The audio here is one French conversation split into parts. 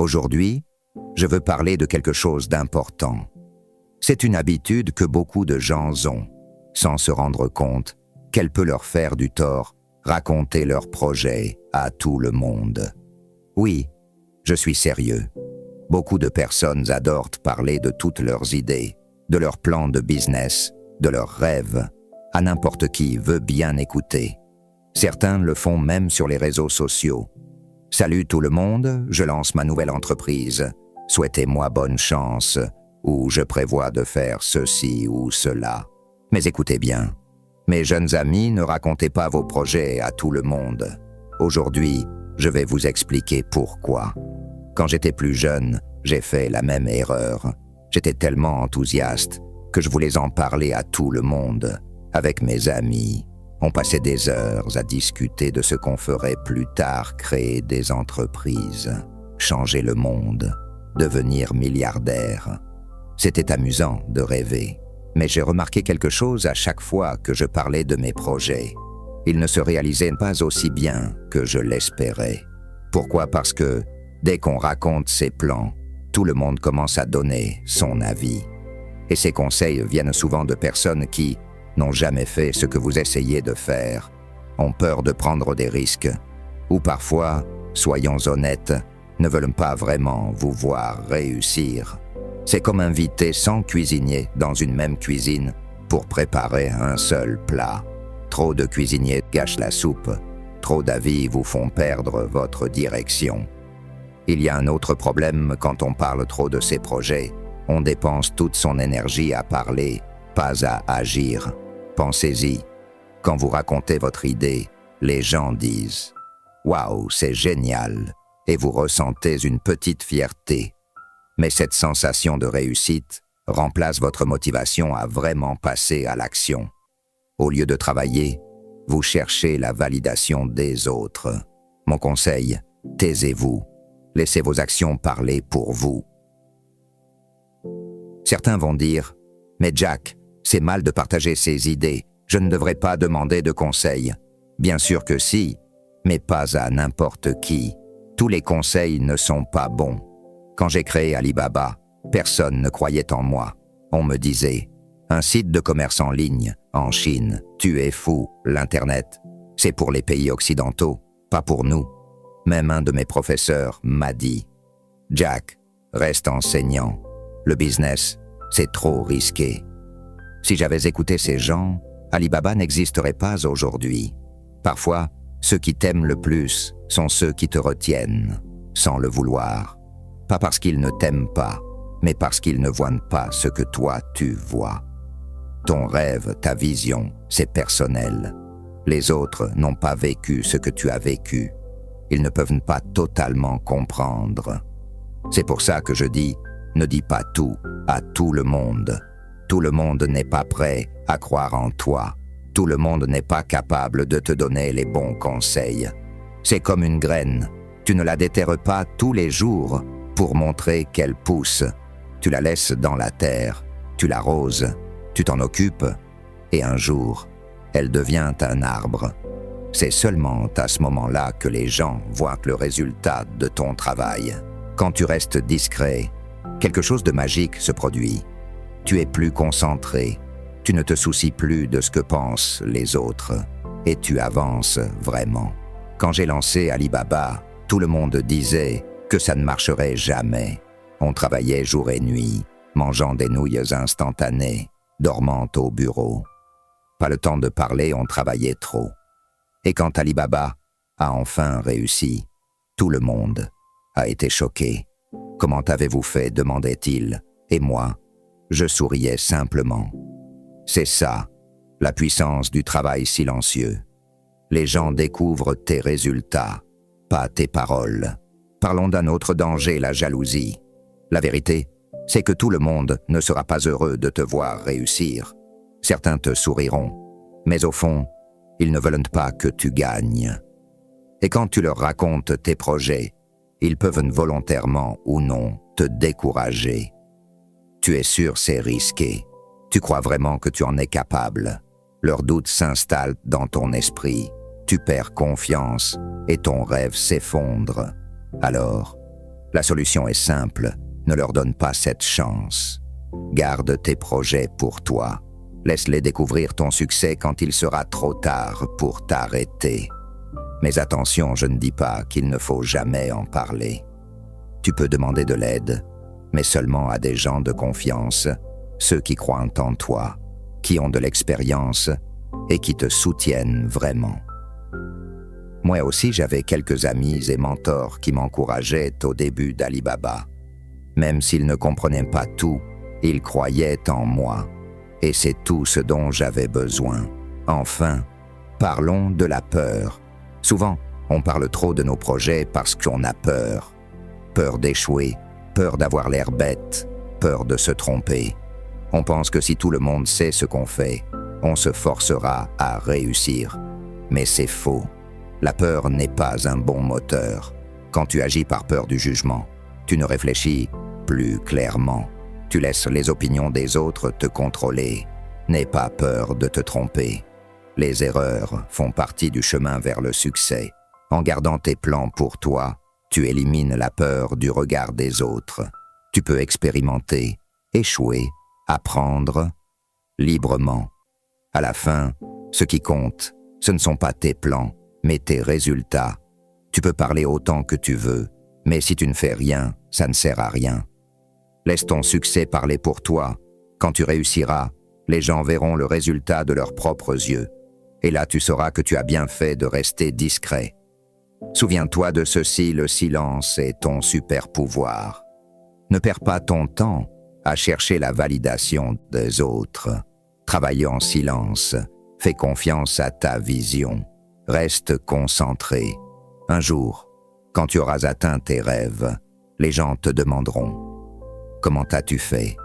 Aujourd'hui, je veux parler de quelque chose d'important. C'est une habitude que beaucoup de gens ont, sans se rendre compte qu'elle peut leur faire du tort, raconter leurs projets à tout le monde. Oui, je suis sérieux. Beaucoup de personnes adorent parler de toutes leurs idées, de leurs plans de business, de leurs rêves, à n'importe qui veut bien écouter. Certains le font même sur les réseaux sociaux. « Salut tout le monde, je lance ma nouvelle entreprise. Souhaitez-moi bonne chance, ou je prévois de faire ceci ou cela. » Mais écoutez bien, mes jeunes amis, ne racontez pas vos projets à tout le monde. Aujourd'hui, je vais vous expliquer pourquoi. Quand j'étais plus jeune, j'ai fait la même erreur. J'étais tellement enthousiaste que je voulais en parler à tout le monde. Avec mes amis, on passait des heures à discuter de ce qu'on ferait plus tard, créer des entreprises, changer le monde, devenir milliardaire. C'était amusant de rêver, mais j'ai remarqué quelque chose à chaque fois que je parlais de mes projets. Ils ne se réalisaient pas aussi bien que je l'espérais. Pourquoi? Parce que dès qu'on raconte ses plans, tout le monde commence à donner son avis. Et ces conseils viennent souvent de personnes qui n'ont jamais fait ce que vous essayez de faire, ont peur de prendre des risques, ou parfois, soyons honnêtes, ne veulent pas vraiment vous voir réussir. C'est comme inviter 100 cuisiniers dans une même cuisine pour préparer un seul plat. Trop de cuisiniers gâchent la soupe, trop d'avis vous font perdre votre direction. Il y a un autre problème quand on parle trop de ses projets. On dépense toute son énergie à parler, pas à agir. Pensez-y, quand vous racontez votre idée, les gens disent « Waouh, c'est génial !» et vous ressentez une petite fierté. Mais cette sensation de réussite remplace votre motivation à vraiment passer à l'action. Au lieu de travailler, vous cherchez la validation des autres. Mon conseil, taisez-vous. Laissez vos actions parler pour vous. Certains vont dire « Mais Jack, c'est mal de partager ses idées, je ne devrais pas demander de conseils. » Bien sûr que si, mais pas à n'importe qui. Tous les conseils ne sont pas bons. Quand j'ai créé Alibaba, personne ne croyait en moi. On me disait « Un site de commerce en ligne, en Chine, tu es fou, l'Internet. C'est pour les pays occidentaux, pas pour nous. » Même un de mes professeurs m'a dit « Jack, reste enseignant. Le business, c'est trop risqué. » Si j'avais écouté ces gens, Alibaba n'existerait pas aujourd'hui. Parfois, ceux qui t'aiment le plus sont ceux qui te retiennent, sans le vouloir. Pas parce qu'ils ne t'aiment pas, mais parce qu'ils ne voient pas ce que toi tu vois. Ton rêve, ta vision, c'est personnel. Les autres n'ont pas vécu ce que tu as vécu. Ils ne peuvent pas totalement comprendre. C'est pour ça que je dis, ne dis pas tout à tout le monde. Tout le monde n'est pas prêt à croire en toi. Tout le monde n'est pas capable de te donner les bons conseils. C'est comme une graine. Tu ne la déterres pas tous les jours pour montrer qu'elle pousse. Tu la laisses dans la terre, tu l'arroses, tu t'en occupes, et un jour, elle devient un arbre. C'est seulement à ce moment-là que les gens voient le résultat de ton travail. Quand tu restes discret, quelque chose de magique se produit. Tu es plus concentré, tu ne te soucies plus de ce que pensent les autres, et tu avances vraiment. Quand j'ai lancé Alibaba, tout le monde disait que ça ne marcherait jamais. On travaillait jour et nuit, mangeant des nouilles instantanées, dormant au bureau. Pas le temps de parler, on travaillait trop. Et quand Alibaba a enfin réussi, tout le monde a été choqué. « Comment avez-vous fait ?» demandait-il. Et moi, je souriais simplement. C'est ça, la puissance du travail silencieux. Les gens découvrent tes résultats, pas tes paroles. Parlons d'un autre danger, la jalousie. La vérité, c'est que tout le monde ne sera pas heureux de te voir réussir. Certains te souriront, mais au fond, ils ne veulent pas que tu gagnes. Et quand tu leur racontes tes projets, ils peuvent volontairement ou non te décourager. Tu es sûr c'est risqué. Tu crois vraiment que tu en es capable. Leurs doutes s'installent dans ton esprit. Tu perds confiance et ton rêve s'effondre. Alors, La solution est simple, ne leur donne pas cette chance. Garde tes projets pour toi. Laisse-les découvrir ton succès quand il sera trop tard pour t'arrêter. Mais attention, je ne dis pas qu'il ne faut jamais en parler. Tu peux demander de l'aide, mais seulement à des gens de confiance, ceux qui croient en toi, qui ont de l'expérience et qui te soutiennent vraiment. Moi aussi, j'avais quelques amis et mentors qui m'encourageaient au début d'Alibaba. Même s'ils ne comprenaient pas tout, ils croyaient en moi. Et c'est tout ce dont j'avais besoin. Enfin, parlons de la peur. Souvent, on parle trop de nos projets parce qu'on a peur. Peur d'échouer, peur d'avoir l'air bête, peur de se tromper. On pense que si tout le monde sait ce qu'on fait, on se forcera à réussir. Mais c'est faux. La peur n'est pas un bon moteur. Quand tu agis par peur du jugement, tu ne réfléchis plus clairement. Tu laisses les opinions des autres te contrôler. N'aie pas peur de te tromper. Les erreurs font partie du chemin vers le succès. En gardant tes plans pour toi, tu élimines la peur du regard des autres. Tu peux expérimenter, échouer, apprendre librement. À la fin, ce qui compte, ce ne sont pas tes plans, mais tes résultats. Tu peux parler autant que tu veux, mais si tu ne fais rien, ça ne sert à rien. Laisse ton succès parler pour toi. Quand tu réussiras, les gens verront le résultat de leurs propres yeux. Et là, tu sauras que tu as bien fait de rester discret. Souviens-toi de ceci, le silence est ton super pouvoir. Ne perds pas ton temps à chercher la validation des autres. Travaille en silence. Fais confiance à ta vision. Reste concentré. Un jour, quand tu auras atteint tes rêves, les gens te demanderont « Comment as-tu fait ?»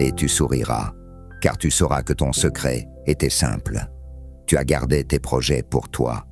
Et tu souriras, car tu sauras que ton secret était simple. Tu as gardé tes projets pour toi.